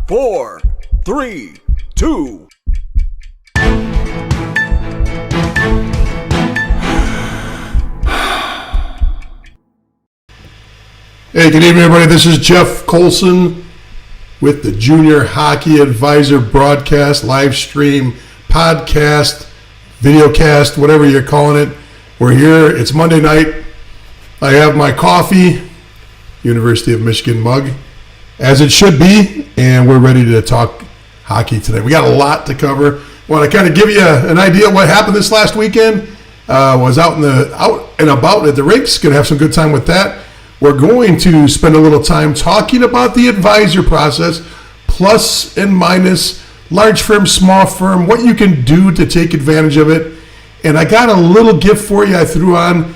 4, 3, 2. Hey, good evening, everybody. This is Jeff Colson with the Junior Hockey Advisor broadcast, live stream, podcast, videocast, whatever you're calling it. We're here. It's Monday night. I have my coffee, University of Michigan mug, as it should be, and we're ready to talk hockey today. We got a lot to cover. I want to kind of give you an idea of what happened this last weekend. Was out and about at the rinks. Going to have some good time with that. We're going to spend a little time talking about the advisor process, plus and minus, large firm, small firm, what you can do to take advantage of it. And I got a little gift for you I threw on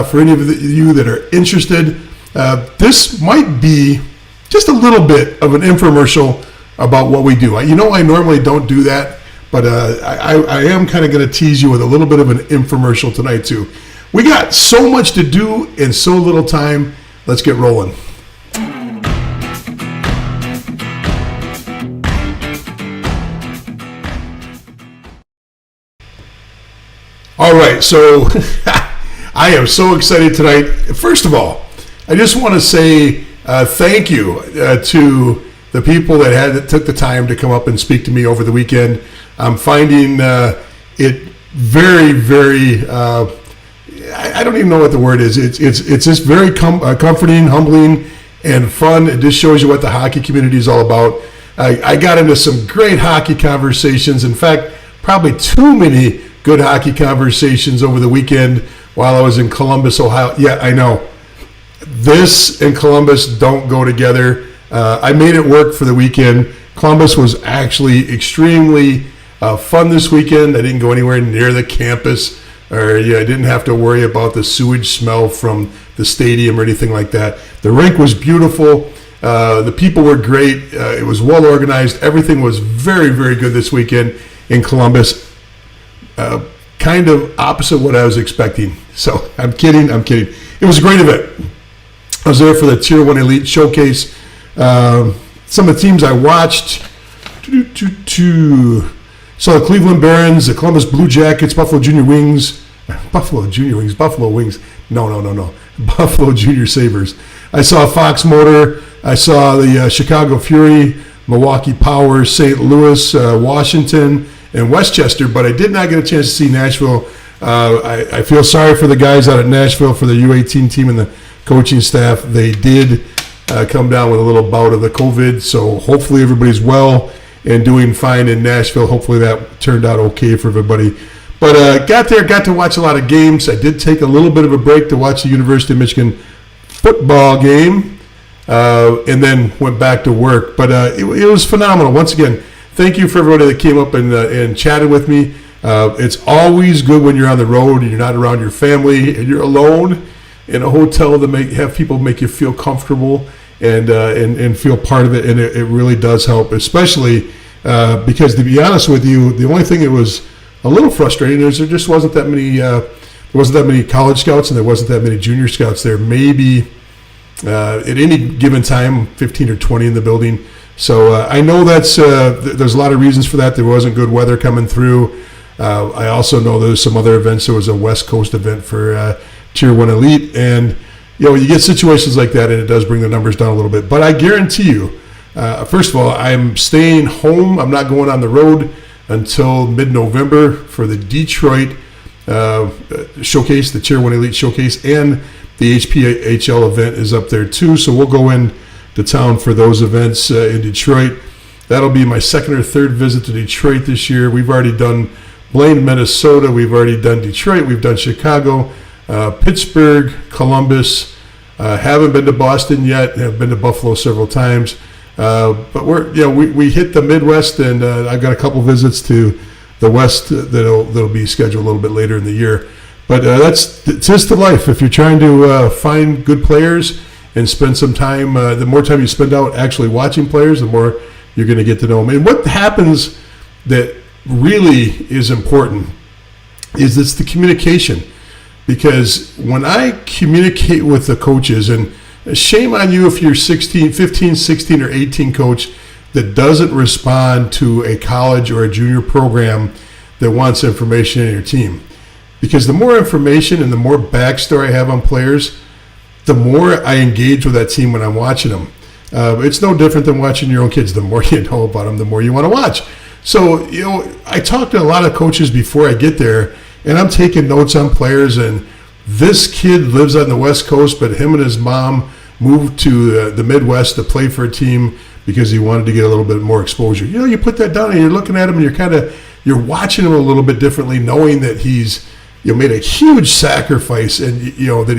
for any of you that are interested. This might be just a little bit of an infomercial about what we do. You know, I normally don't do that, but I am kind of going to tease you with a little bit of an infomercial tonight too. We got so much to do in so little time. Let's get rolling. All right, so I am so excited tonight. First of all, I just want to say thank you to the people that took the time to come up and speak to me over the weekend. I'm finding it very, very. I don't even know what the word is. It's just very comforting, humbling, and fun. It just shows you what the hockey community is all about. I got into some great hockey conversations. In fact, probably too many good hockey conversations over the weekend while I was in Columbus, Ohio. Yeah, I know. This and Columbus don't go together. I made it work for the weekend. Columbus was actually extremely fun this weekend. I didn't go anywhere near the campus. I didn't have to worry about the sewage smell from the stadium or anything like that. The rink was beautiful. The people were great. It was well organized. Everything was very, very good this weekend in Columbus. Kind of opposite what I was expecting. So I'm kidding. It was a great event. I was there for the Tier 1 Elite Showcase. Some of the teams I watched. Saw the Cleveland Barons, the Columbus Blue Jackets, Buffalo Wings. Buffalo Junior Sabres. I saw Fox Motor. I saw the Chicago Fury, Milwaukee Power, St. Louis, Washington, and Westchester, but I did not get a chance to see Nashville. I feel sorry for the guys out at Nashville, for the U18 team and the coaching staff. They did come down with a little bout of the COVID, so hopefully everybody's well and doing fine in Nashville. Hopefully that turned out okay for everybody. But got to watch a lot of games. I did take a little bit of a break to watch the University of Michigan football game and then went back to work. But it was phenomenal. Once again, thank you for everybody that came up and chatted with me. It's always good when you're on the road and you're not around your family and you're alone in a hotel to have people make you feel comfortable and feel part of it, and it really does help, especially because, to be honest with you, the only thing that was a little frustrating is there just wasn't that many college scouts and there wasn't that many junior scouts there. Maybe at any given time, 15 or 20 in the building. So I know there's a lot of reasons for that. There wasn't good weather coming through. I also know there's some other events. There was a West Coast event for Tier 1 Elite, and you get situations like that, and it does bring the numbers down a little bit. But I guarantee you, first of all, I'm staying home. I'm not going on the road until mid-November for the Detroit showcase, the Tier 1 Elite Showcase, and the HPHL event is up there too. So we'll go in to town for those events in Detroit. That'll be my second or third visit to Detroit this year. We've already done Blaine, Minnesota. We've already done Detroit. We've done Chicago, Pittsburgh, Columbus. Haven't been to Boston yet. Have been to Buffalo several times. But we hit the Midwest, and I've got a couple visits to the West that'll be scheduled a little bit later in the year. But that's just the life. If you're trying to find good players and spend some time, the more time you spend out actually watching players, the more you're going to get to know them. And what happens that really is important is it's the communication. Because when I communicate with the coaches, and shame on you if you're 15, 16, or 18 coach that doesn't respond to a college or a junior program that wants information in your team. Because the more information and the more backstory I have on players, the more I engage with that team when I'm watching them. It's no different than watching your own kids. The more you know about them, the more you want to watch. So, I talk to a lot of coaches before I get there, and I'm taking notes on players. And this kid lives on the West Coast, but him and his mom moved to the Midwest to play for a team because he wanted to get a little bit more exposure. You put that down and you're looking at him and you're watching him a little bit differently, knowing that he's made a huge sacrifice, and that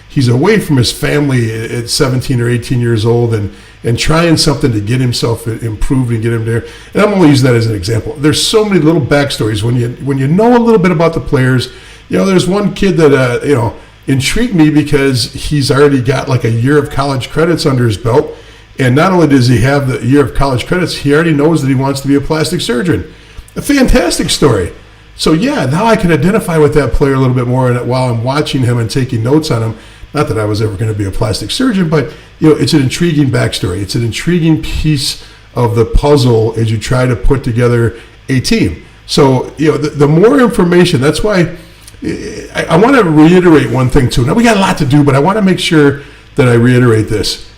he's away from his family at 17 or 18 years old and trying something to get himself improved and get him there. And I'm only using that as an example. There's so many little backstories when you know a little bit about the players. There's one kid that intrigued me because he's already got like a year of college credits under his belt. And not only does he have the year of college credits, he already knows that he wants to be a plastic surgeon. A fantastic story. So now I can identify with that player a little bit more while I'm watching him and taking notes on him. Not that I was ever going to be a plastic surgeon, but it's an intriguing backstory. It's an intriguing piece of the puzzle as you try to put together a team. So the more information. That's why I want to reiterate one thing too. Now we got a lot to do, but I want to make sure that I reiterate this.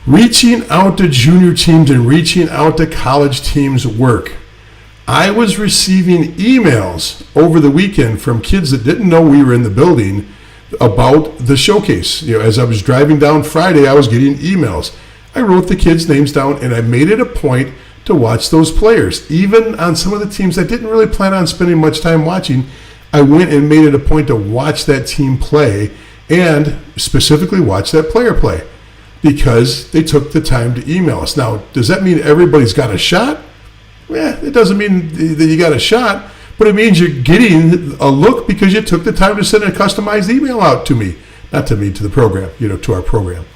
Reaching out to junior teams and reaching out to college teams work. I was receiving emails over the weekend from kids that didn't know we were in the building about the showcase. As I was driving down Friday, I was getting emails. I wrote the kids' names down, and I made it a point to watch those players. Even on some of the teams I didn't really plan on spending much time watching, I went and made it a point to watch that team play and specifically watch that player play because they took the time to email us. Now, does that mean everybody's got a shot? It doesn't mean that you got a shot, but it means you're getting a look because you took the time to send a customized email out to me. Not to me, to the program, to our program.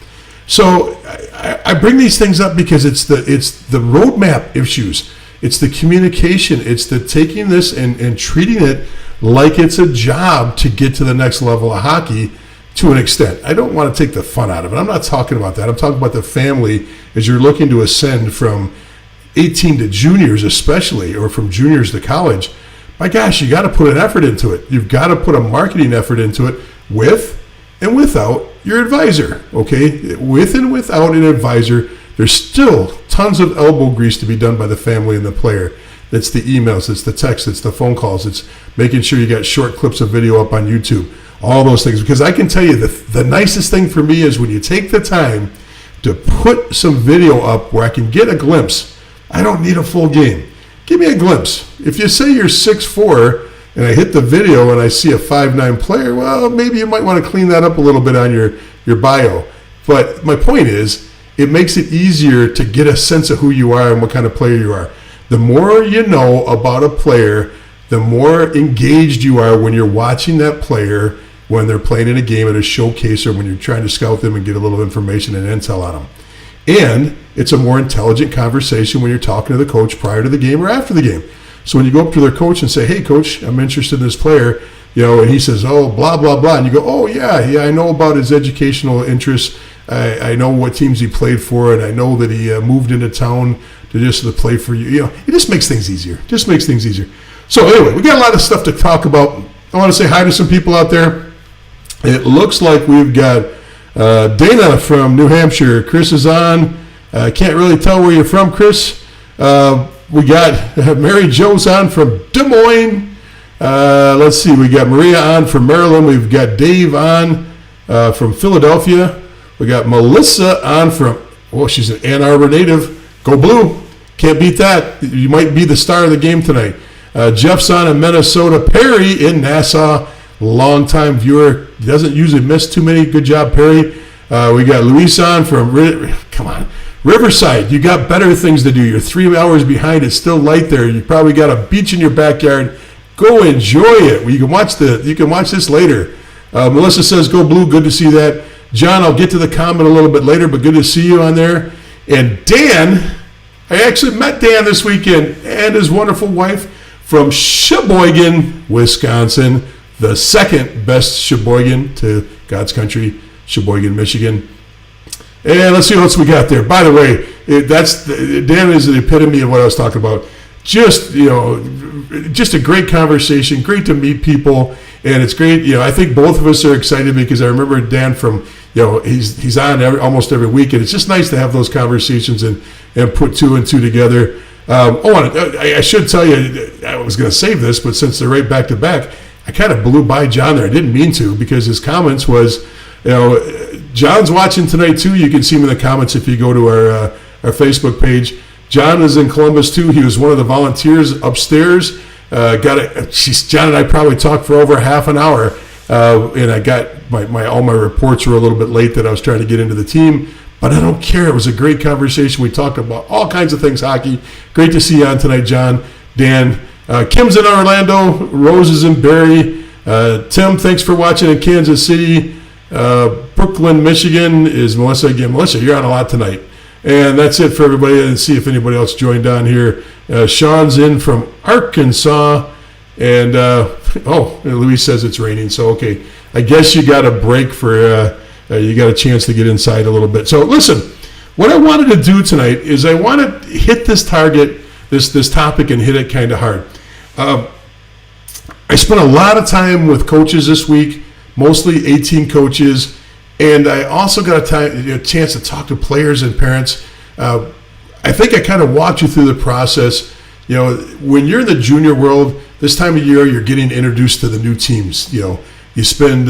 So I bring these things up because it's the roadmap issues. It's the communication. It's the taking this and treating it like it's a job to get to the next level of hockey to an extent. I don't want to take the fun out of it. I'm not talking about that. I'm talking about the family as you're looking to ascend from 18 to juniors especially, or from juniors to college. My gosh, you got to put an effort into it. You've got to put a marketing effort into it with and without your advisor, okay? With and without an advisor, there's still tons of elbow grease to be done by the family and the player. It's the emails, it's the texts, it's the phone calls, it's making sure you got short clips of video up on YouTube, all those things. Because I can tell you the nicest thing for me is when you take the time to put some video up where I can get a glimpse. I don't need a full game. Give me a glimpse. If you say you're 6'4", and I hit the video and I see a 5'9" player, well, maybe you might want to clean that up a little bit on your bio. But my point is, it makes it easier to get a sense of who you are and what kind of player you are. The more you know about a player, the more engaged you are when you're watching that player when they're playing in a game at a showcase or when you're trying to scout them and get a little information and intel on them. And it's a more intelligent conversation when you're talking to the coach prior to the game or after the game. So when you go up to their coach and say, hey, coach, I'm interested in this player, and he says, oh, blah, blah, blah. And you go, oh, yeah, I know about his educational interests. I know what teams he played for, and I know that he moved into town to just play for you. It just makes things easier. So anyway, we got a lot of stuff to talk about. I want to say hi to some people out there. It looks like we've got Dana from New Hampshire. Chris is on. I can't really tell where you're from, Chris. We got Mary Jo's on from Des Moines. Let's see. We got Maria on from Maryland. We've got Dave on from Philadelphia. We got Melissa on from, she's an Ann Arbor native. Go Blue. Can't beat that. You might be the star of the game tonight. Jeff's on in Minnesota. Perry in Nassau. Longtime viewer. Doesn't usually miss too many. Good job, Perry. We got Luis on from, Riverside. You got better things to do. You're 3 hours behind. It's still light there. You probably got a beach in your backyard. Go enjoy it. You can watch this later. Melissa says, go Blue. Good to see that. John, I'll get to the comment a little bit later, but good to see you on there. And Dan, I actually met Dan this weekend and his wonderful wife from Sheboygan, Wisconsin, the second best Sheboygan to God's country, Sheboygan, Michigan. And let's see what else we got there. By the way, Dan is the epitome of what I was talking about. Just just a great conversation, great to meet people, and it's great. I think both of us are excited because I remember Dan from he's on almost every week, and it's just nice to have those conversations and put two and two together. I should tell you, I was going to save this, but since they're right back to back, I kind of blew by John there. I didn't mean to, because his comments was, John's watching tonight too. You can see him in the comments if you go to our Facebook page. John is in Columbus too. He was one of the volunteers upstairs. John and I probably talked for over half an hour, and I got all my reports were a little bit late that I was trying to get into the team. But I don't care. It was a great conversation. We talked about all kinds of things hockey. Great to see you on tonight, John, Dan. Kim's in Orlando. Rose is in Barrie. Tim, thanks for watching in Kansas City. Brooklyn, Michigan is Melissa again. Melissa, you're on a lot tonight. And that's it for everybody. I didn't see if anybody else joined on here. Sean's in from Arkansas. And, Luis says it's raining. So, okay. I guess you got a break for... you got a chance to get inside a little bit. So listen, what I wanted to do tonight is I want to hit this target, this topic, and hit it kind of hard. I spent a lot of time with coaches this week, mostly 18 coaches, and I also got a chance to talk to players and parents. I think I kind of walked you through the process. When you're in the junior world, this time of year, you're getting introduced to the new teams. You spend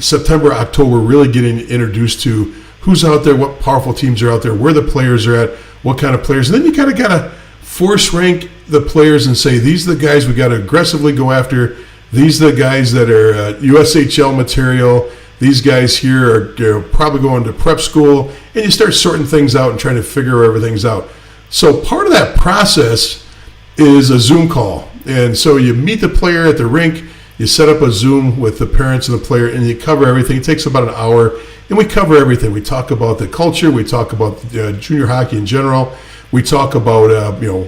September, October really getting introduced to who's out there, what powerful teams are out there, where the players are at, what kind of players. And then you kind of got to force rank the players and say, these are the guys we got to aggressively go after. These are the guys that are USHL material. These guys here are probably going to prep school. And you start sorting things out and trying to figure everything's out. So part of that process is a Zoom call. And so you meet the player at the rink. You set up a Zoom with the parents and the player, and you cover everything. It takes about an hour, and we cover everything. We talk about the culture. We talk about junior hockey in general. We talk about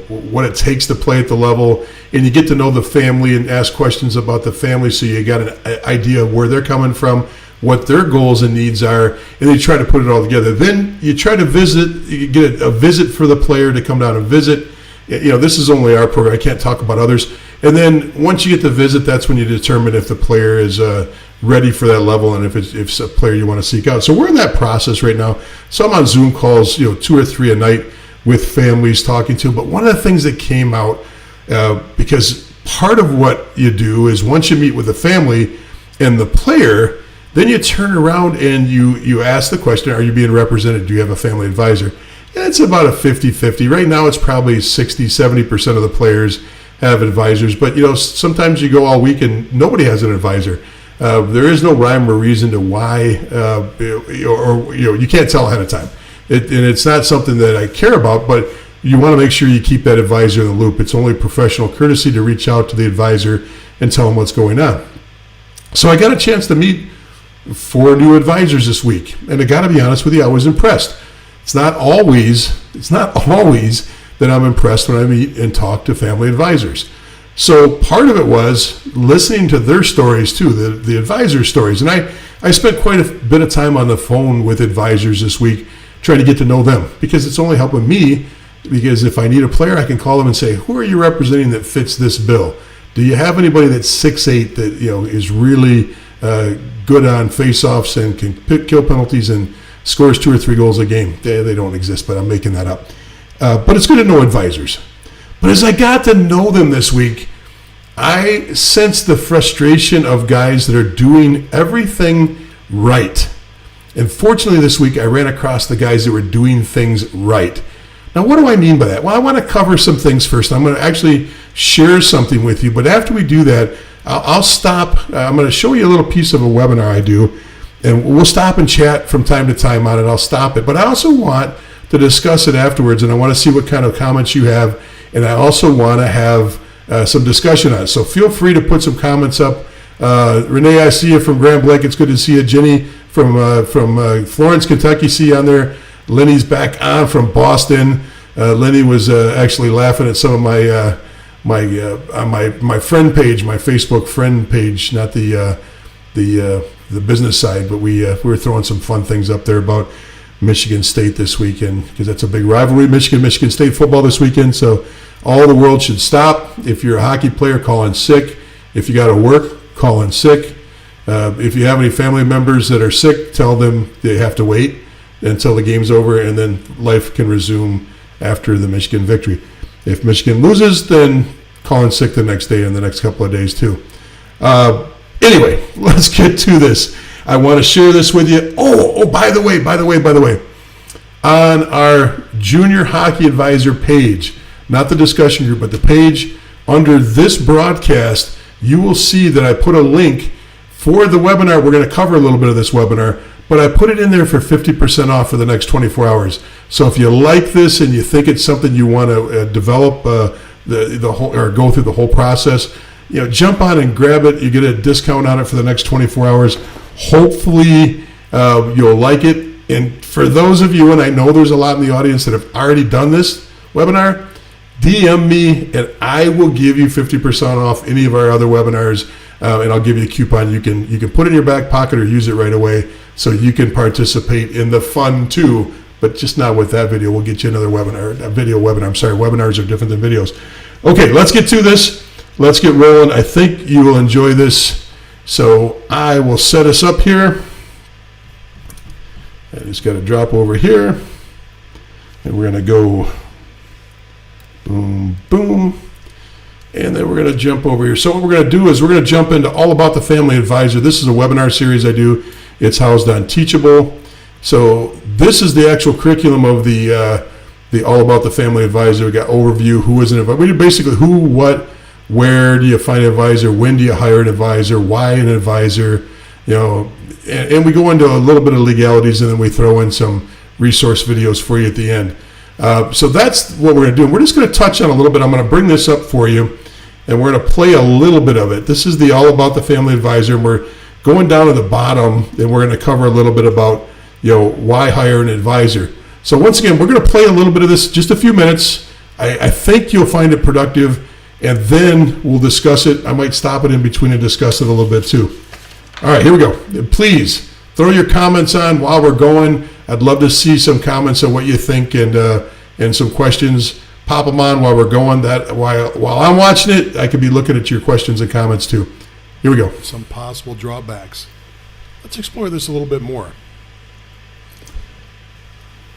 what it takes to play at the level, and you get to know the family and ask questions about the family, so you got an idea of where they're coming from, what their goals and needs are, and then you try to put it all together. Then you try to visit. You get a visit for the player to come down and visit. This is only our program. I can't talk about others. And then once you get the visit, that's when you determine if the player is ready for that level and if it's a player you want to seek out. So we're in that process right now. So I'm on Zoom calls, 2 or 3 a night with families talking to them. But one of the things that came out, because part of what you do is once you meet with the family and the player, then you turn around and you ask the question, are you being represented? Do you have a family advisor? And it's about a 50-50. Right now it's probably 60-70% of the players have advisors, but sometimes you go all week and nobody has an advisor. There is no rhyme or reason to why, you can't tell ahead of time. And it's not something that I care about, but you want to make sure you keep that advisor in the loop. It's only professional courtesy to reach out to the advisor and tell them what's going on. So I got a chance to meet 4 new advisors this week, and I got to be honest with you, I was impressed. It's not always that I'm impressed when I meet and talk to family advisors. So part of it was listening to their stories too, the advisor stories. And I spent quite a bit of time on the phone with advisors this week trying to get to know them, because it's only helping me, because if I need a player, I can call them and say, who are you representing that fits this bill? Do you have anybody that's 6'8" that is really good on face-offs and can kill penalties and scores 2 or 3 goals a game? They don't exist, but I'm making that up. But it's good to know advisors. But as I got to know them this week, I sensed the frustration of guys that are doing everything right. And fortunately this week I ran across the guys that were doing things right. Now what do I mean by that? Well, I want to cover some things first. I'm going to actually share something with you. But after we do that, I'll stop. I'm going to show you a little piece of a webinar I do. And we'll stop and chat from time to time on it. I'll stop it. But I also want to discuss it afterwards, and I want to see what kind of comments you have, and I also want to have some discussion on it. So feel free to put some comments up. Renee, I see you from Grand Blanc. It's good to see you. Jenny from Florence, Kentucky, see you on there. Lenny's back on from Boston. Lenny was actually laughing at some of my my friend page, my Facebook friend page, not the business side, but we were throwing some fun things up there about Michigan State this weekend, because that's a big rivalry. Michigan State football this weekend. So all the world should stop. If you're a hockey player, call in sick. If you got to work, call in sick. If you have any family members that are sick, tell them they have to wait until the game's over, and then life can resume after the Michigan victory. If Michigan loses, then call in sick the next day and the next couple of days too. Anyway, let's get to this. I want to share this with you. Oh, by the way. On our Junior Hockey Advisor page, not the discussion group, but the page under this broadcast, you will see that I put a link for the webinar. We're going to cover a little bit of this webinar, but I put it in there for 50% off for the next 24 hours. So if you like this and you think it's something you want to develop the whole, or go through the whole process, jump on and grab it. You get a discount on it for the next 24 hours. Hopefully you'll like it. And for those of you, and I know there's a lot in the audience that have already done this webinar, DM me and I will give you 50% off any of our other webinars, and I'll give you a coupon. You can put it in your back pocket or use it right away, so you can participate in the fun too, but just not with that video. We'll get you another webinar, a video webinar. I'm sorry, webinars are different than videos. Okay, let's get to this. Let's get rolling. I think you will enjoy this. So I will set us up here. I just got to drop over here, and we're going to go boom, boom, and then we're going to jump over here. So what we're going to do is we're going to jump into All About the Family Advisor. This is a webinar series I do. It's housed on Teachable. So this is the actual curriculum of the All About the Family Advisor. We got overview, who is an advisor. We do basically who, what, where do you find an advisor, when do you hire an advisor, why an advisor, and we go into a little bit of legalities, and then we throw in some resource videos for you at the end. So that's what we're going to do. We're just going to touch on a little bit. I'm going to bring this up for you, and we're going to play a little bit of it. This is the All About the Family Advisor, and we're going down to the bottom, and we're going to cover a little bit about why hire an advisor. So once again, we're going to play a little bit of this, just a few minutes. I think you'll find it productive, and then we'll discuss it. I might stop it in between and discuss it a little bit too. All right, here we go. Please throw your comments on while we're going. I'd love to see some comments on what you think, and some questions. Pop them on while we're going. That while I'm watching it, I could be looking at your questions and comments too. Here we go. Some possible drawbacks. Let's explore this a little bit more.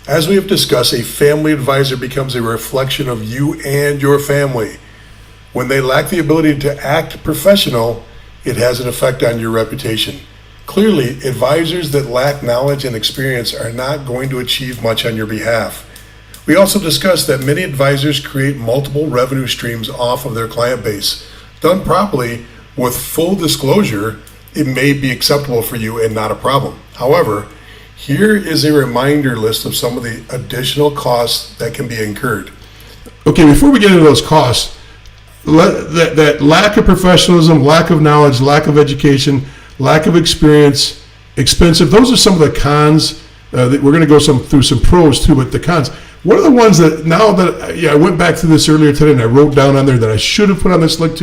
As we have discussed, a family advisor becomes a reflection of you and your family. When they lack the ability to act professional, it has an effect on your reputation. Clearly, advisors that lack knowledge and experience are not going to achieve much on your behalf. We also discussed that many advisors create multiple revenue streams off of their client base. Done properly, with full disclosure, it may be acceptable for you and not a problem. However, here is a reminder list of some of the additional costs that can be incurred. Okay, before we get into those costs, that lack of professionalism, lack of knowledge, lack of education, lack of experience, expensive, those are some of the cons. That we're going to go through some pros too, but the cons. One of the ones that now that I went back to this earlier today and I wrote down on there that I should have put on this list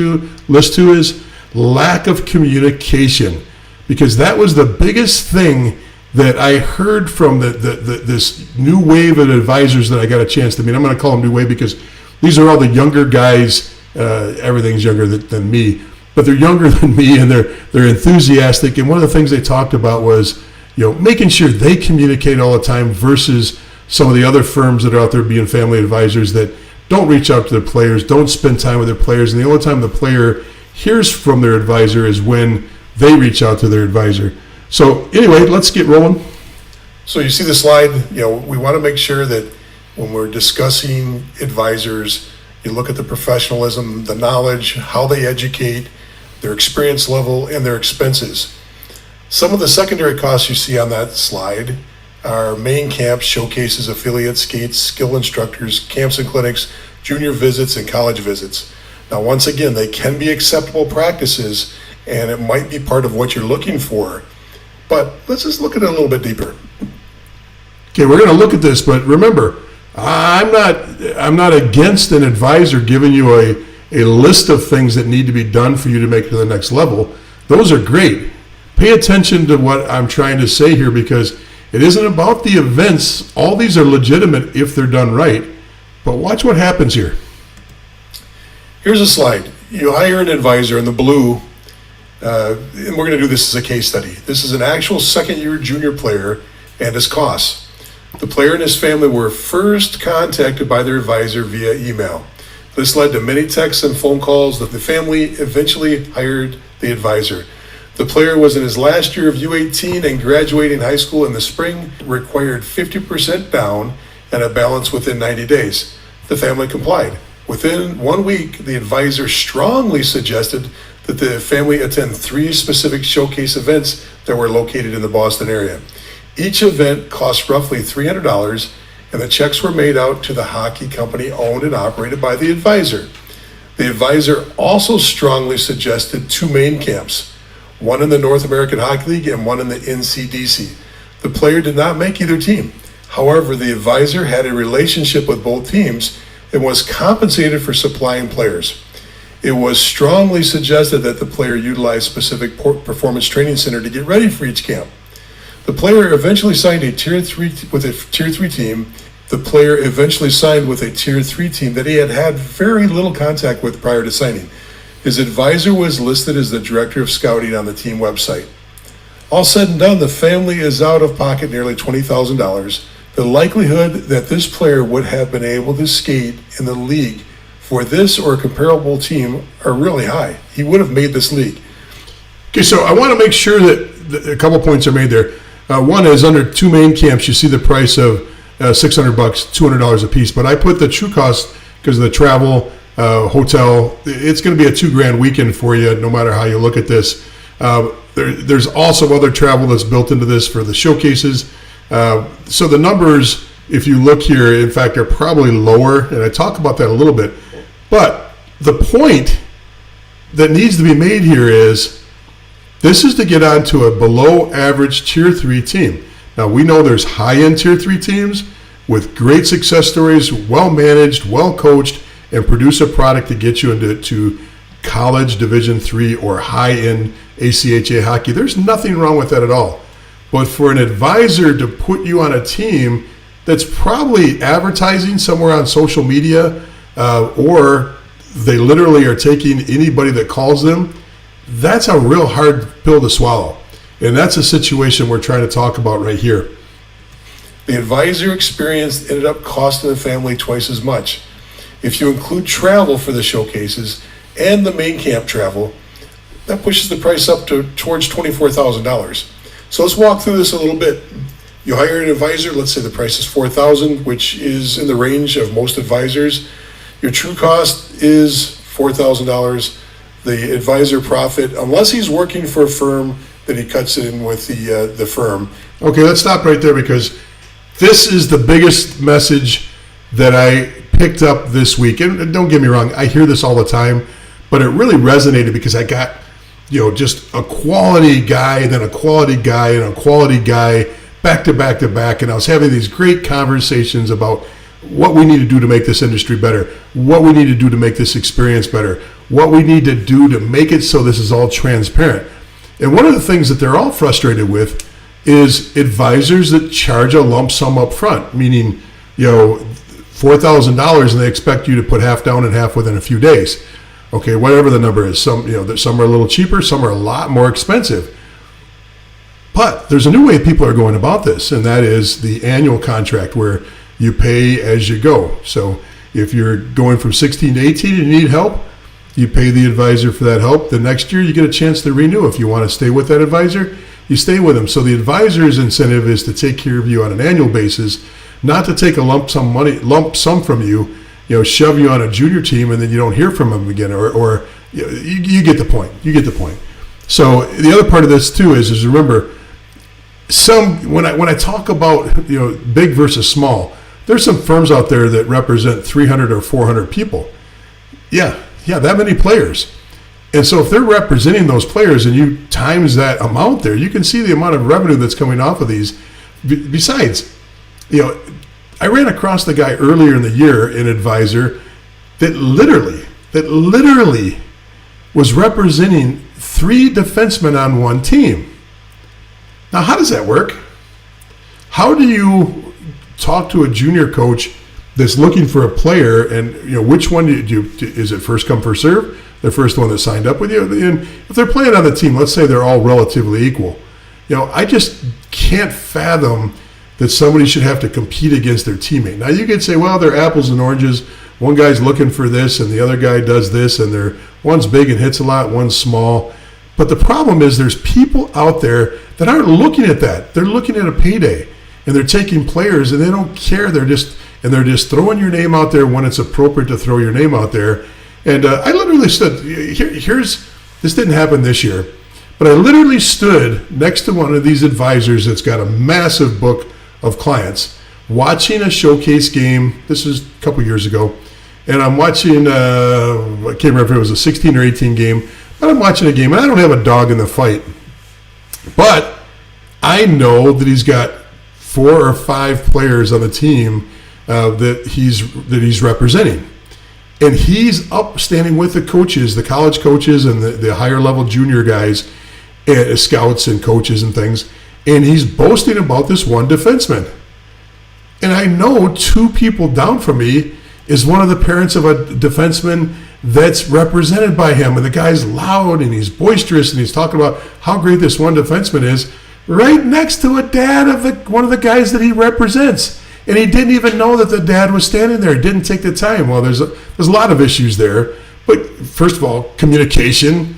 too is lack of communication, because that was the biggest thing that I heard from this new wave of advisors that I got a chance to meet. I'm going to call them new wave because these are all the younger guys. Everything's younger than me, but they're younger than me, and they're enthusiastic. And one of the things they talked about was making sure they communicate all the time versus some of the other firms that are out there being family advisors that don't reach out to their players, don't spend time with their players, and the only time the player hears from their advisor is when they reach out to their advisor. So anyway, let's get rolling. So you see the slide, we want to make sure that when we're discussing advisors, you look at the professionalism, the knowledge, how they educate, their experience level, and their expenses. Some of the secondary costs you see on that slide are main camps, showcases, affiliates, skates, skill instructors, camps and clinics, junior visits, and college visits. Now, once again, they can be acceptable practices, and it might be part of what you're looking for. But let's just look at it a little bit deeper. Okay, we're going to look at this, but remember, I'm not against an advisor giving you a list of things that need to be done for you to make it to the next level. Those are great. Pay attention to what I'm trying to say here, because It isn't about the events. All these are legitimate if they're done right. But watch what happens here. Here's a slide. You hire an advisor in the blue, and we're going to do this as a case study. This is an actual second-year junior player and his costs. The player and his family were first contacted by their advisor via email. This led to many texts and phone calls that the family eventually hired the advisor. The player was in his last year of U18 and graduating high school in the spring, required 50% down and a balance within 90 days. The family complied. Within 1 week, the advisor strongly suggested that the family attend 3 specific showcase events that were located in the Boston area. Each event cost roughly $300, and the checks were made out to the hockey company owned and operated by the advisor. The advisor also strongly suggested 2 main camps, one in the North American Hockey League and one in the NCDC. The player did not make either team. However, the advisor had a relationship with both teams and was compensated for supplying players. It was strongly suggested that the player utilize specific performance training center to get ready for each camp. The player eventually signed a Tier 3 with a Tier 3 team. The player eventually signed with a Tier 3 team that he had very little contact with prior to signing. His advisor was listed as the director of scouting on the team website. All said and done, the family is out of pocket nearly $20,000. The likelihood that this player would have been able to skate in the league for this or a comparable team are really high. He would have made this league. Okay, so I want to make sure that a couple points are made there. One is under 2 main camps, you see the price of $600, $200 a piece. But I put the true cost because of the travel, hotel. It's going to be a $2,000 weekend for you, no matter how you look at this. There's also other travel that's built into this for the showcases. So the numbers, if you look here, in fact, are probably lower, and I talk about that a little bit. But the point that needs to be made here is this is to get onto a below average Tier 3 team. Now, we know there's high-end Tier 3 teams with great success stories, well managed, well coached, and produce a product to get you into college Division 3 or high-end ACHA hockey. There's nothing wrong with that at all. But for an advisor to put you on a team that's probably advertising somewhere on social media, or they literally are taking anybody that calls them, that's a real hard pill to swallow. And that's a situation we're trying to talk about right here. The advisor experience ended up costing the family twice as much. If you include travel for the showcases and the main camp travel, that pushes the price up towards $24,000. So let's walk through this a little bit. You hire an advisor, let's say the price is $4,000, which is in the range of most advisors. Your true cost is $4,000. The advisor profit, unless he's working for a firm, that he cuts in with the firm. Okay, let's stop right there because this is the biggest message that I picked up this week. And don't get me wrong, I hear this all the time, but it really resonated because I got, just a quality guy, and then a quality guy, and a quality guy, back to back to back. And I was having these great conversations about what we need to do to make this industry better, what we need to do to make this experience better, what we need to do to make it so this is all transparent. And one of the things that they're all frustrated with is advisors that charge a lump sum up front, meaning, $4,000 and they expect you to put half down and half within a few days. Okay, whatever the number is. Some are a little cheaper, some are a lot more expensive. But there's a new way people are going about this, and that is the annual contract where you pay as you go. So if you're going from 16 to 18 and you need help, you pay the advisor for that help. The next year you get a chance to renew. If you want to stay with that advisor, you stay with them. So the advisor's incentive is to take care of you on an annual basis, not to take a lump sum from you, shove you on a junior team and then you don't hear from them again, or you get the point. You get the point. So the other part of this too is remember, when I talk about big versus small, there's some firms out there that represent 300 or 400 people. Yeah, that many players. And so if they're representing those players and you times that amount there, you can see the amount of revenue that's coming off of these. Besides, I ran across the guy earlier in the year, an advisor that literally was representing 3 defensemen on one team. Now, how does that work? How do you talk to a junior coach that's looking for a player, and which one is it first come first serve? The first one that signed up with you, and if they're playing on the team, let's say they're all relatively equal. I just can't fathom that somebody should have to compete against their teammate. Now you could say, well, they're apples and oranges. One guy's looking for this, and the other guy does this, and one's big and hits a lot, one's small. But the problem is there's people out there that aren't looking at that. They're looking at a payday, and they're taking players, and they don't care. They're just throwing your name out there when it's appropriate to throw your name out there. And I literally stood this didn't happen this year, but I literally stood next to one of these advisors that's got a massive book of clients, watching a showcase game. This is a couple years ago, and I'm watching. I can't remember if it was a 16 or 18 game, but I'm watching a game, and I don't have a dog in the fight, but I know that he's got 4 or 5 players on the team that he's representing. And he's up standing with the coaches, the college coaches and the higher level junior guys, scouts and coaches and things. And he's boasting about this one defenseman. And I know 2 people down from me is one of the parents of a defenseman that's represented by him. And the guy's loud and he's boisterous and he's talking about how great this one defenseman is, right next to a dad of one of the guys that he represents. And he didn't even know that the dad was standing there. He didn't take the time. Well, there's a lot of issues there. But first of all, communication.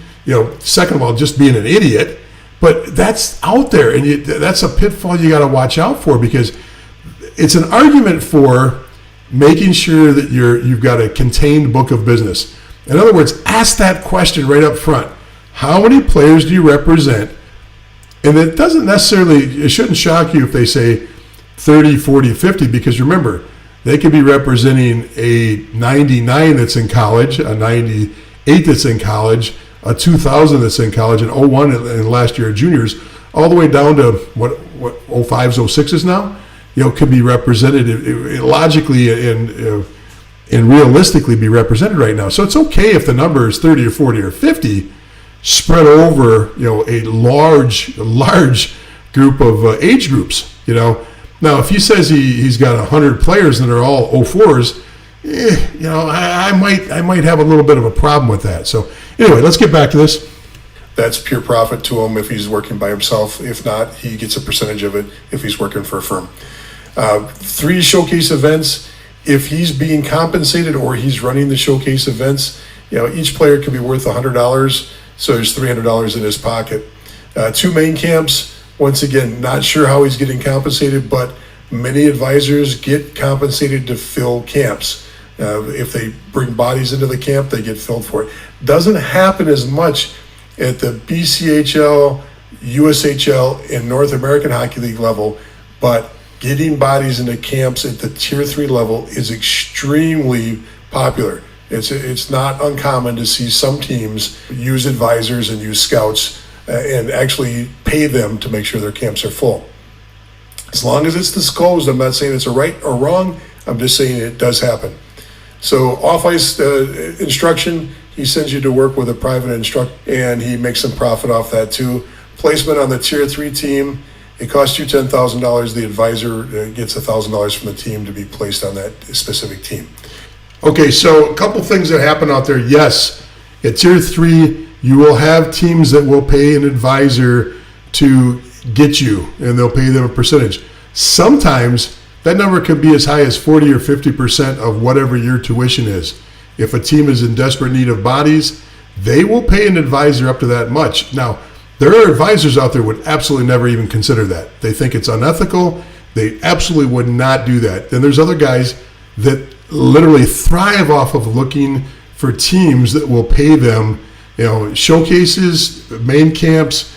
Second of all, just being an idiot. But that's out there, and that's a pitfall you got to watch out for, because it's an argument for making sure that you've got a contained book of business. In other words, ask that question right up front. How many players do you represent? And it shouldn't shock you if they say 30, 40, 50, because remember, they could be representing a 99 that's in college, a 98 that's in college, a 2000 that's in college, an 01 in last year of juniors, all the way down to what 05s, 06s now, could be represented logically and realistically be represented right now. So it's okay if the number is 30 or 40 or 50 spread over, a large group of age groups, Now, if he says he's got 100 players and they're all 04s, I might have a little bit of a problem with that. So anyway, let's get back to this. That's pure profit to him if he's working by himself. If not, he gets a percentage of it if he's working for a firm. 3 showcase events. If he's being compensated or he's running the showcase events, each player could be worth $100. So there's $300 in his pocket. 2 main camps. Once again, not sure how he's getting compensated, but many advisors get compensated to fill camps. If they bring bodies into the camp, they get filled for it. Doesn't happen as much at the BCHL, USHL, and North American Hockey League level, but getting bodies into camps at the Tier 3 level is extremely popular. It's not uncommon to see some teams use advisors and use scouts and actually pay them to make sure their camps are full. As long as it's disclosed, I'm not saying it's a right or wrong, I'm just saying it does happen. So off-ice instruction, he sends you to work with a private instructor, and he makes some profit off that too. Placement on the Tier 3 team, it costs you $10,000. The advisor gets $1,000 from the team to be placed on that specific team. Okay, so a couple things that happen out there. Yes, at Tier 3, you will have teams that will pay an advisor to get you, and they'll pay them a percentage. Sometimes that number could be as high as 40 or 50% of whatever your tuition is. If a team is in desperate need of bodies, they will pay an advisor up to that much. Now, there are advisors out there who would absolutely never even consider that. They think it's unethical. They absolutely would not do that. Then there's other guys that literally thrive off of looking for teams that will pay them, showcases, main camps,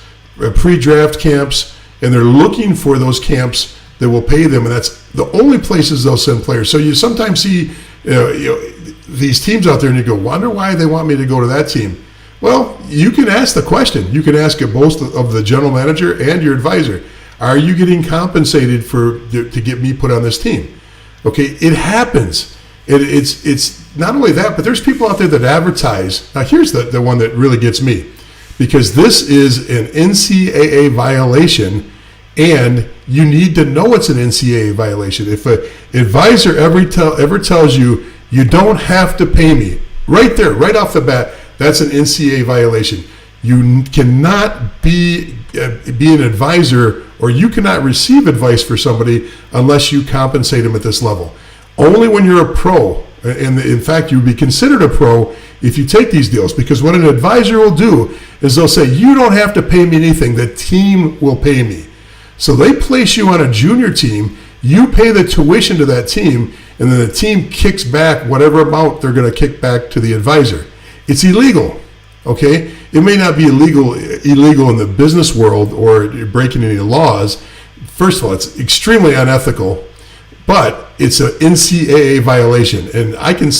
pre-draft camps, and they're looking for those camps that will pay them, and that's the only places they'll send players. So you sometimes see these teams out there and you go, wonder why they want me to go to that team. Well, you can ask the question. You can ask it both of the general manager and your advisor. Are you getting compensated to get me put on this team? Okay, it happens. It's not only that, but there's people out there that advertise. Now, here's the one that really gets me, because this is an NCAA violation, And you need to know it's an NCAA violation. If an advisor ever tells you, you don't have to pay me, right there, right off the bat, that's an NCAA violation. You cannot be an advisor, or you cannot receive advice for somebody unless you compensate them at this level. Only when you're a pro, and in fact, you would be considered a pro if you take these deals, because what an advisor will do is they'll say, you don't have to pay me anything, the team will pay me. So they place you on a junior team, you pay the tuition to that team, and then the team kicks back whatever amount they're going to kick back to the advisor. It's illegal, okay? It may not be illegal in the business world or breaking any laws. First of all, it's extremely unethical, but it's an NCAA violation. And I can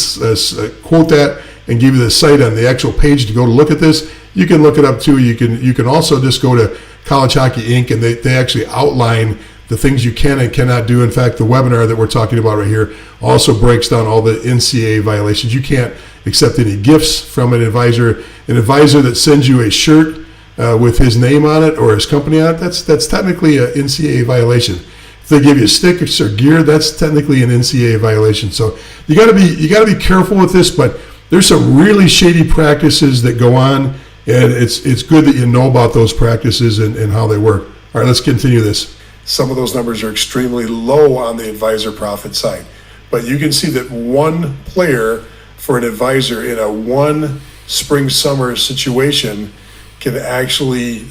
quote that and give you the site on the actual page to go to look at this. You can look it up too. You can also just go to College Hockey Inc. and they actually outline the things you can and cannot do. In fact, the webinar that we're talking about right here also breaks down all the NCAA violations. You can't accept any gifts from an advisor. An advisor that sends you a shirt with his name on it or his company on it, that's technically an NCAA violation. If they give you stickers or gear, that's technically an NCAA violation. So you got to be careful with this, but there's some really shady practices that go on, and it's good that you know about those practices and how they work. All right, let's continue this. Some of those numbers are extremely low on the advisor profit side. But you can see that one player for an advisor in a one spring-summer situation can actually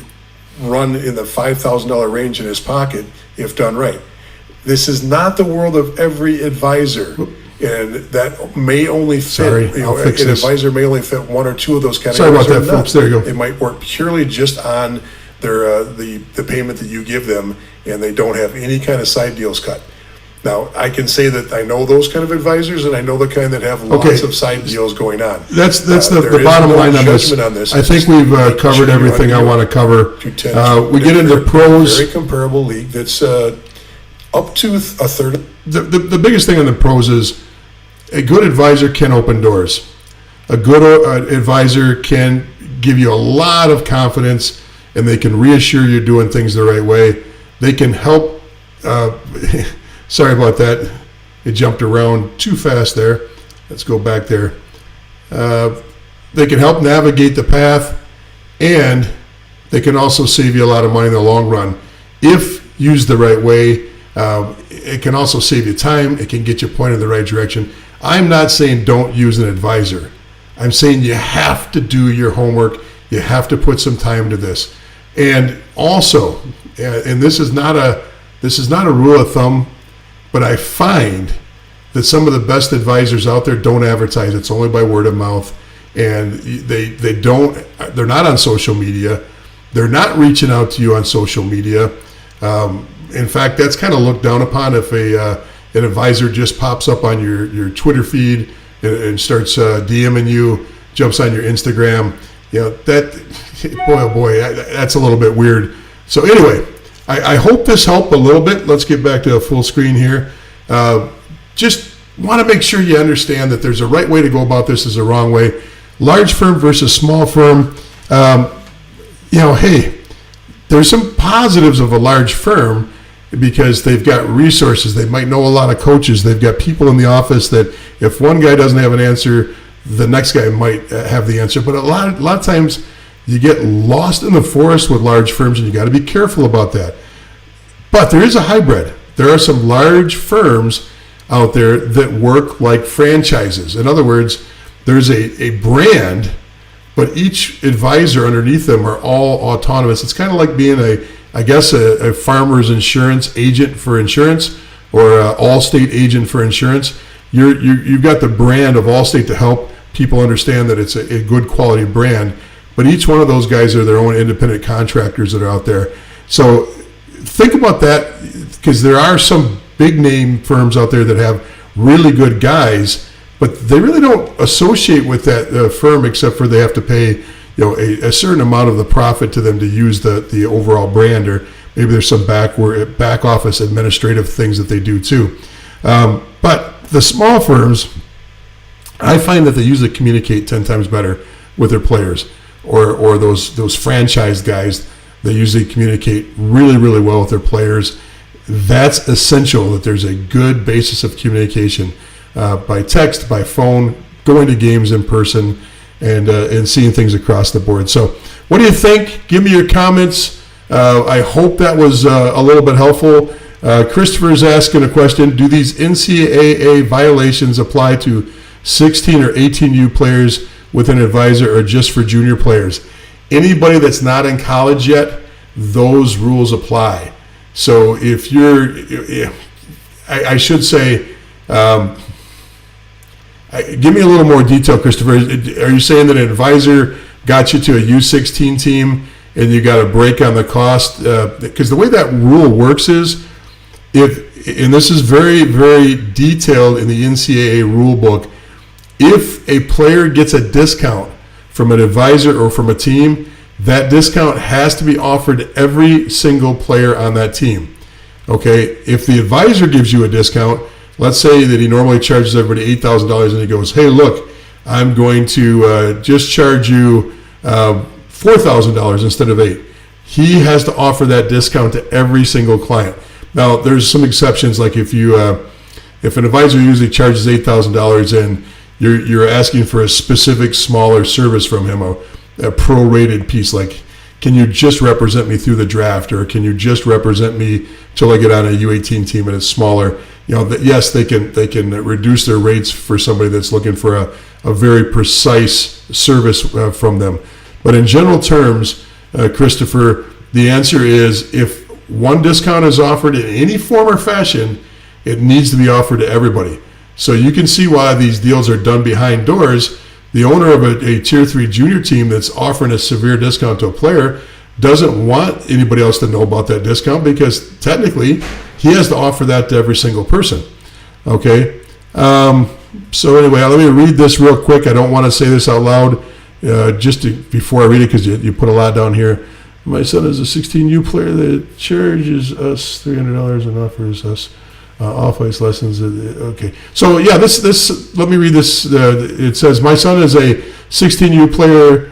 run in the $5,000 range in his pocket if done right. This is not the world of every advisor. And that may only fit, an advisor may only fit one or two of those categories. Sorry about that, folks. There you go. It might work purely just on their the payment that you give them, and they don't have any kind of side deals cut. Now, I can say that I know those kind of advisors, and I know the kind that have lots of side deals going on. That's the bottom line on this. I think we've covered everything I want to cover. We get into pros. Very comparable league that's up to a third. The biggest thing on the pros is a good advisor can open doors. A good advisor can give you a lot of confidence, and they can reassure you're doing things the right way. They can help. Sorry about that. It jumped around too fast there. Let's go back there. They can help navigate the path, and they can also save you a lot of money in the long run if used the right way. It can also save you time. It can get you pointed in the right direction. I'm not saying don't use an advisor. I'm saying you have to do your homework. You have to put some time to this. And also, and this is not a rule of thumb, but I find that some of the best advisors out there don't advertise. It's only by word of mouth, and they're not on social media. They're not reaching out to you on social media. In fact, that's kind of looked down upon if an advisor just pops up on your Twitter feed and starts DMing you, jumps on your Instagram. You know, that's a little bit weird. So anyway, I hope this helped a little bit. Let's get back to a full screen here. Just want to make sure you understand that there's a right way to go about this, there's a wrong way. Large firm versus small firm. Hey, there's some positives of a large firm because they've got resources. They might know a lot of coaches. They've got people in the office that if one guy doesn't have an answer, the next guy might have the answer. But a lot of times you get lost in the forest with large firms, and you got to be careful about that. But there is a hybrid. There are some large firms out there that work like franchises. In other words, there's a brand, but each advisor underneath them are all autonomous. It's kind of like being a farmer's insurance agent for insurance, or an Allstate agent for insurance. You've got the brand of Allstate to help people understand that it's a good quality brand, but each one of those guys are their own independent contractors that are out there. So think about that, because there are some big name firms out there that have really good guys, but they really don't associate with that firm except for they have to pay a certain amount of the profit to them to use the overall brand, or maybe there's some back office administrative things that they do too. But the small firms, I find that they usually communicate 10 times better with their players, or those franchise guys They usually communicate really, really well with their players. That's essential, that there's a good basis of communication by text, by phone, going to games in person, and seeing things across the board. So what do you think? Give me your comments. I hope that was a little bit helpful. Christopher is asking a question. Do these NCAA violations apply to 16 or 18U players with an advisor or just for junior players? Anybody that's not in college yet, those rules apply. So if you're, I should say, give me a little more detail, Christopher. Are you saying that an advisor got you to a U16 team and you got a break on the cost? Because the way that rule works is, and this is very, very detailed in the NCAA rule book, if a player gets a discount from an advisor or from a team, that discount has to be offered to every single player on that team. Okay, if the advisor gives you a discount, let's say that he normally charges everybody $8,000 and he goes, hey, look, I'm going to just charge you $4,000 instead of $8,000. He has to offer that discount to every single client. Now, there's some exceptions, like if an advisor usually charges $8,000 and you're asking for a specific smaller service from him, a prorated piece, like, can you just represent me through the draft, or can you just represent me till I get on a U18 team and it's smaller? Yes, they can reduce their rates for somebody that's looking for a very precise service from them. But in general terms, Christopher, the answer is if one discount is offered in any form or fashion, it needs to be offered to everybody. So you can see why these deals are done behind doors. The owner of a Tier 3 junior team that's offering a severe discount to a player doesn't want anybody else to know about that discount, because technically he has to offer that to every single person. Okay? So anyway, let me read this real quick. I don't want to say this out loud before I read it, because you put a lot down here. My son is a 16U player that charges us $300 and offers us off-ice lessons. Okay. So yeah, this. Let me read this. It says, my son is a 16U player,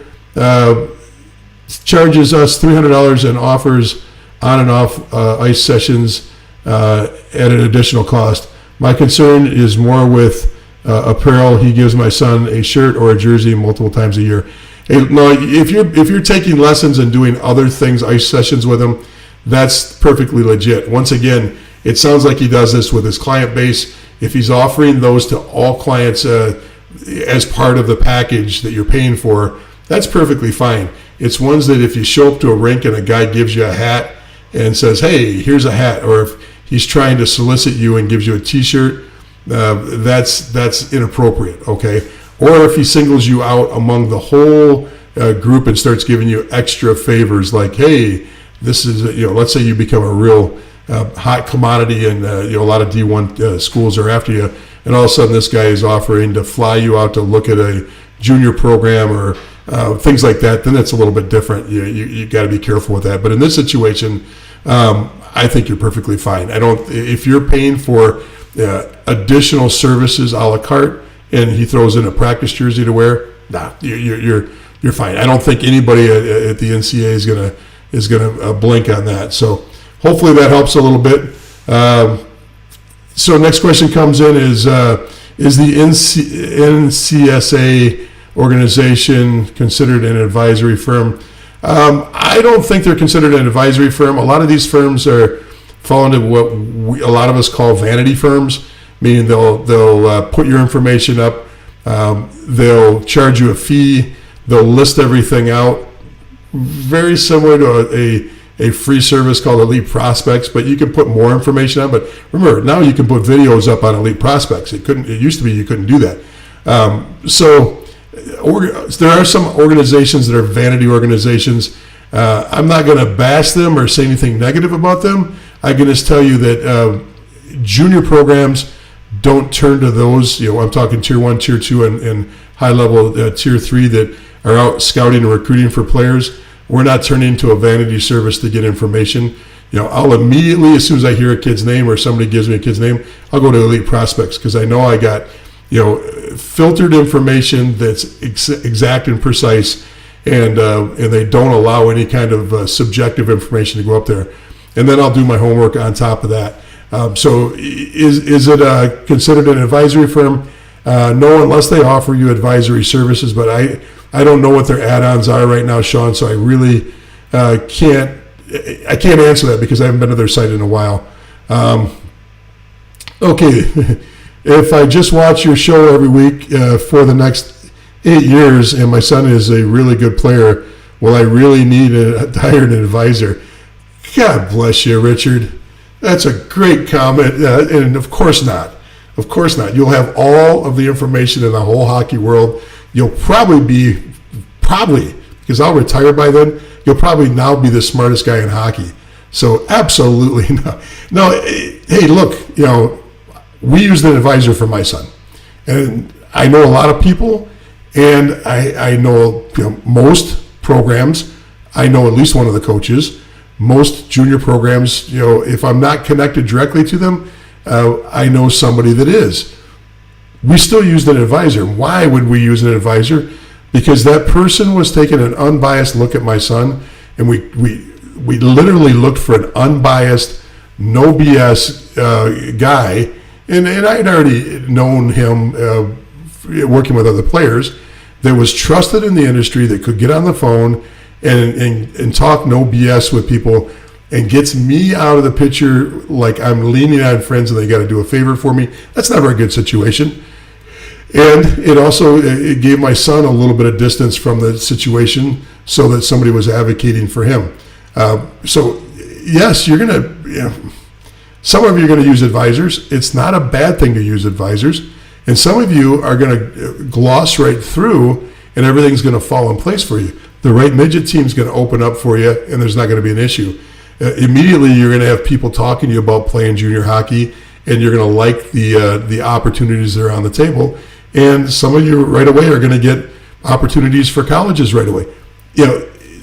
charges us $300 and offers on and off ice sessions at an additional cost. My concern is more with apparel. He gives my son a shirt or a jersey multiple times a year. Hey, no, if you're taking lessons and doing other things, ice sessions with him, that's perfectly legit. Once again, it sounds like he does this with his client base. If he's offering those to all clients as part of the package that you're paying for, that's perfectly fine. It's ones that if you show up to a rink and a guy gives you a hat and says, hey, here's a hat, or if he's trying to solicit you and gives you a t-shirt, that's inappropriate, okay? Or if he singles you out among the whole group and starts giving you extra favors, like, hey, this is, let's say you become a real hot commodity and a lot of D1 schools are after you, and all of a sudden this guy is offering to fly you out to look at a junior program or things like that, then it's a little bit different. You got to be careful with that. But in this situation, I think you're perfectly fine. If you're paying for additional services a la carte, and he throws in a practice jersey to wear, you're fine. I don't think anybody at the NCAA is gonna blink on that. So hopefully that helps a little bit. So next question comes in is the NCSA organization considered an advisory firm? I don't think they're considered an advisory firm. A lot of these firms fall into what a lot of us call vanity firms, meaning they'll put your information up, they'll charge you a fee, they'll list everything out, very similar to a free service called Elite Prospects, but you can put more information on. But remember, now you can put videos up on Elite Prospects. It used to be you couldn't do that. So there are some organizations that are vanity organizations. I'm not going to bash them or say anything negative about them. I can just tell you that junior programs don't turn to those. I'm talking Tier 1, Tier 2, and high-level Tier 3 that are out scouting and recruiting for players. We're not turning into a vanity service to get information. I'll immediately, as soon as I hear a kid's name or somebody gives me a kid's name, I'll go to Elite Prospects, because I know I got filtered information that's exact and precise, and they don't allow any kind of subjective information to go up there. And then I'll do my homework on top of that. So is it considered an advisory firm? No, unless they offer you advisory services, but I don't know what their add-ons are right now, Sean, so I really can't answer that because I haven't been to their site in a while. Okay, if I just watch your show every week for the next 8 years and my son is a really good player, will I really need to hire an advisor? God bless you, Richard. That's a great comment, and of course not. Of course not. You'll have all of the information in the whole hockey world. You'll probably, because I'll retire by then, you'll probably now be the smartest guy in hockey. So absolutely no. No, hey, look, we used an advisor for my son. And I know a lot of people, and I know, most programs. I know at least one of the coaches. Most junior programs, if I'm not connected directly to them, I know somebody that is. We still used an advisor. Why would we use an advisor? Because that person was taking an unbiased look at my son, and we literally looked for an unbiased, no BS guy, and I had already known him working with other players that was trusted in the industry, that could get on the phone and talk no BS with people, and gets me out of the picture like I'm leaning on friends and they got to do a favor for me. That's never a good situation. And it gave my son a little bit of distance from the situation so that somebody was advocating for him. So yes, you're going to, some of you are going to use advisors. It's not a bad thing to use advisors. And some of you are going to gloss right through and everything's going to fall in place for you. The right midget team is going to open up for you and there's not going to be an issue. Immediately you're going to have people talking to you about playing junior hockey, and you're going to like the opportunities that are on the table. And some of you right away are going to get opportunities for colleges right away.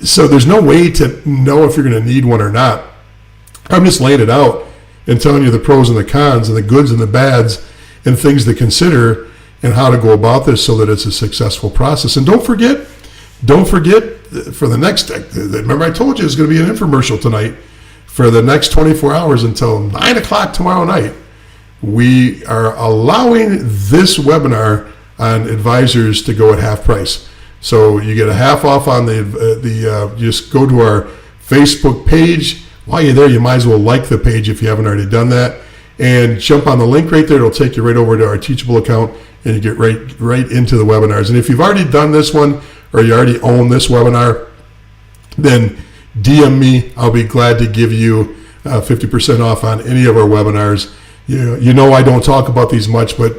So there's no way to know if you're going to need one or not. I'm just laying it out and telling you the pros and the cons and the goods and the bads and things to consider and how to go about this so that it's a successful process. And don't forget for the next, remember I told you it's going to be an infomercial tonight. For the next 24 hours until 9 o'clock tomorrow night, we are allowing this webinar on advisors to go at half price. So you get a half off on just go to our Facebook page. While you're there, you might as well like the page if you haven't already done that, and jump on the link right there. It'll take you right over to our Teachable account, and you get right into the webinars. And if you've already done this one, or you already own this webinar, then DM me. I'll be glad to give you 50% off on any of our webinars. I don't talk about these much, but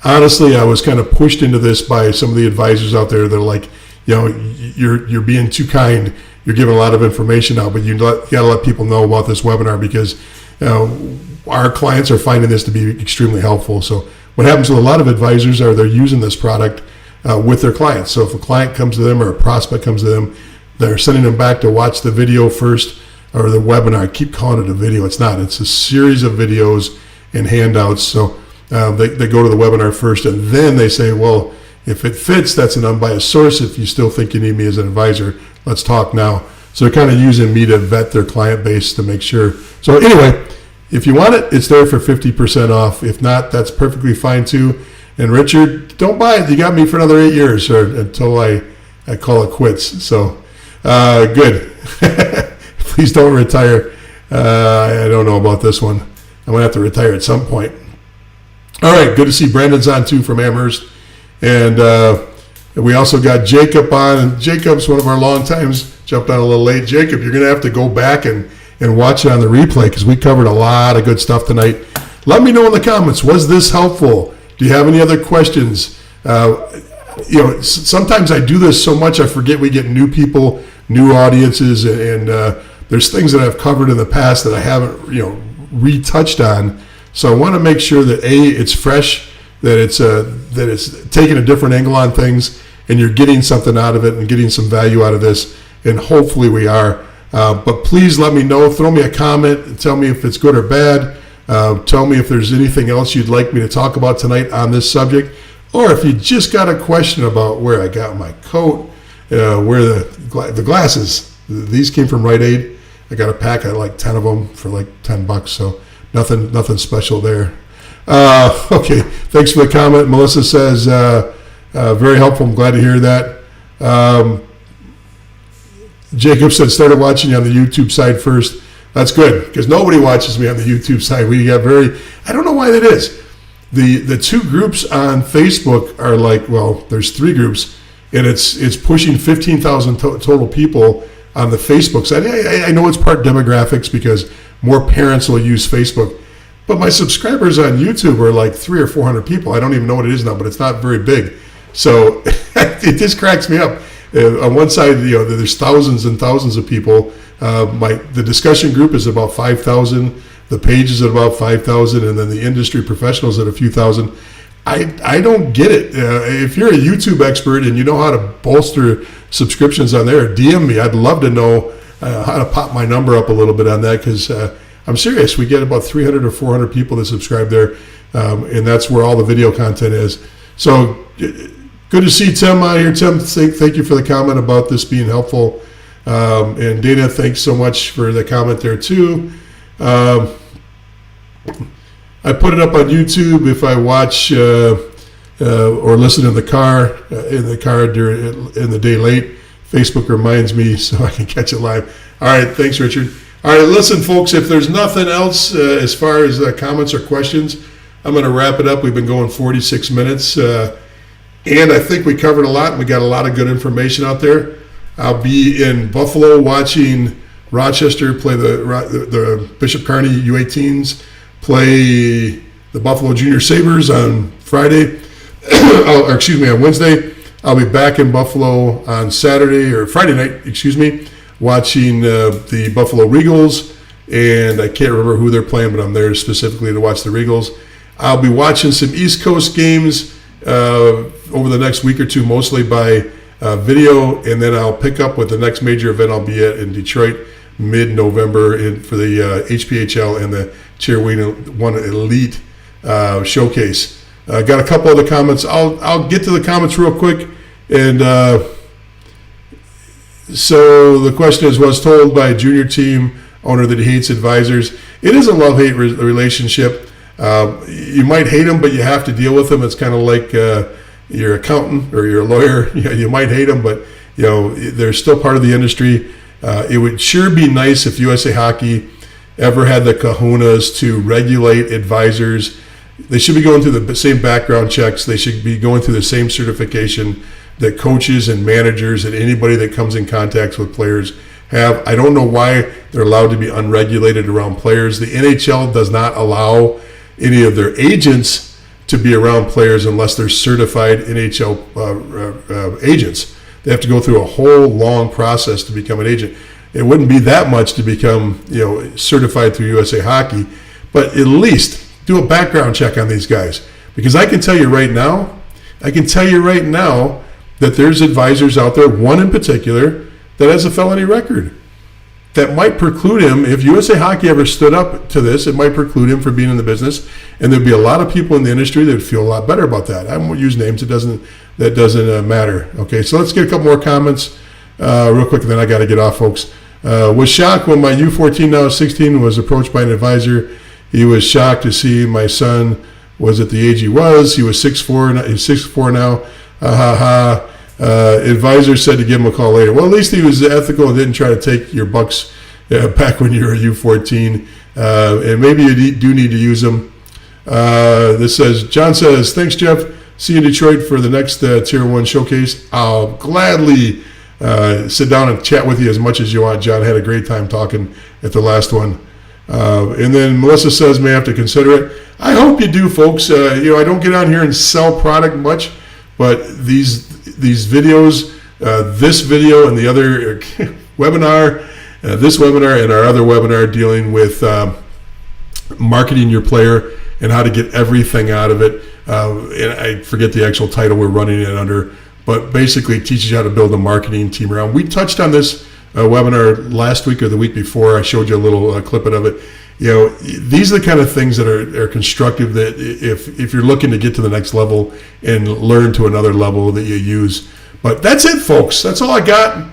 honestly, I was kind of pushed into this by some of the advisors out there. They're like, you're being too kind. You're giving a lot of information out, but you got to let people know about this webinar because our clients are finding this to be extremely helpful. So what happens with a lot of advisors are they're using this product with their clients. So if a client comes to them or a prospect comes to them, they're sending them back to watch the video first or the webinar. I keep calling it a video. It's not. It's a series of videos and handouts. So they go to the webinar first, and then they say, well, if it fits, that's an unbiased source. If you still think you need me as an advisor, let's talk now. So they're kind of using me to vet their client base to make sure. So anyway, if you want it, it's there for 50% off. If not, that's perfectly fine too. And Richard, don't buy it. You got me for another 8 years or until I call it quits. So good. Please don't retire. I don't know about this one. I'm going to have to retire at some point. All right, good to see Brandon's on too from Amherst. And we also got Jacob on. And Jacob's one of our long times, jumped on a little late. Jacob, you're going to have to go back and watch it on the replay because we covered a lot of good stuff tonight. Let me know in the comments, was this helpful? Do you have any other questions? Sometimes I do this so much I forget we get new people, new audiences, and there's things that I've covered in the past that I haven't, retouched on. So I want to make sure that it's fresh, that it's taking a different angle on things, and you're getting something out of it and getting some value out of this, and hopefully we are. But please let me know. Throw me a comment and tell me if it's good or bad. Tell me if there's anything else you'd like me to talk about tonight on this subject, or if you just got a question about where I got my coat, wear the glasses. These came from Rite Aid. I got a pack of like 10 of them for like $10, so nothing special there. Okay, thanks for the comment. Melissa says, very helpful. I'm glad to hear that. Jacob said, started watching you on the YouTube side first. That's good, because nobody watches me on the YouTube side. We have I don't know why that is. The two groups on Facebook are like, well, there's 3 groups, and it's pushing 15,000 total people on the Facebook side. I know it's part demographics because more parents will use Facebook, but my subscribers on YouTube are like 300 or 400 people. I don't even know what it is now, but it's not very big. So it just cracks me up. On one side, there's thousands and thousands of people. The discussion group is about 5,000. The page is at about 5,000, and then the industry professionals at a few thousand. I don't get it. If you're a YouTube expert and you know how to bolster subscriptions on there, DM me. I'd love to know how to pop my number up a little bit on that, because I'm serious. We get about 300 or 400 people that subscribe there, and that's where all the video content is. So good to see Tim out here. Tim, thank you for the comment about this being helpful. And Dana, thanks so much for the comment there too. I put it up on YouTube if I watch or listen in the car in the day late. Facebook reminds me so I can catch it live. All right, thanks, Richard. All right, listen, folks, if there's nothing else as far as comments or questions, I'm going to wrap it up. We've been going 46 minutes, and I think we covered a lot, and we got a lot of good information out there. I'll be in Buffalo watching Rochester play the Bishop Kearney U18s play the Buffalo Junior Sabres on Friday, on Wednesday. I'll be back in Buffalo on Friday night, watching the Buffalo Regals, and I can't remember who they're playing, but I'm there specifically to watch the Regals. I'll be watching some East Coast games over the next week or two, mostly by video, and then I'll pick up with the next major event I'll be at in Detroit mid-November for the HPHL and the Tier 1 Elite Showcase. Got a couple other comments. I'll get to the comments real quick. And so the question is, was told by a junior team owner that he hates advisors. It is a love-hate relationship. You might hate them, but you have to deal with them. It's kind of like your accountant or your lawyer. You might hate them, but they're still part of the industry. It would sure be nice if USA Hockey ever had the kahunas to regulate advisors. They should be going through the same background checks. They should be going through the same certification that coaches and managers and anybody that comes in contact with players have. I don't know why they're allowed to be unregulated around players. The NHL does not allow any of their agents to be around players unless they're certified NHL agents. They have to go through a whole long process to become an agent. It wouldn't be that much to become, certified through USA Hockey, but at least do a background check on these guys. Because I can tell you right now that there's advisors out there, one in particular, that has a felony record. That might preclude him, if USA Hockey ever stood up to this, it might preclude him from being in the business. And there'd be a lot of people in the industry that would feel a lot better about that. I won't use names, that doesn't matter. Okay, so let's get a couple more comments real quick, and then I got to get off, folks. Was shocked when my U14, now 16, was approached by an advisor. He was shocked to see my son was at the age he was. He was 6'4", he's 6'4" now. Advisor said to give him a call later. Well, at least he was ethical and didn't try to take your bucks back when you were a U14. And maybe you do need to use them. John says, thanks, Jeff. See you in Detroit for the next Tier 1 showcase. I'll gladly sit down and chat with you as much as you want, John. I had a great time talking at the last one. And then Melissa says, may have to consider it. I hope you do, folks. I don't get on here and sell product much, but these videos, this video and the other webinar, this webinar and our other webinar dealing with marketing your player and how to get everything out of it. And I forget the actual title we're running it under, but basically teaches you how to build a marketing team around. We touched on this webinar last week or the week before. I showed you a little clip of it. These are the kind of things that are constructive, that if you're looking to get to the next level and learn to another level, that you use. But that's it, folks. That's all I got.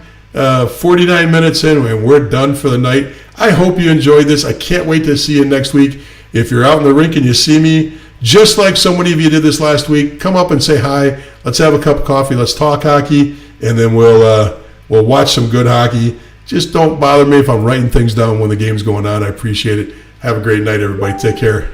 49 minutes in, and we're done for the night. I hope you enjoyed this. I can't wait to see you next week. If you're out in the rink and you see me, just like so many of you did this last week, come up and say hi. Let's have a cup of coffee. Let's talk hockey, and then we'll watch some good hockey. Just don't bother me if I'm writing things down when the game's going on. I appreciate it. Have a great night, everybody. Take care.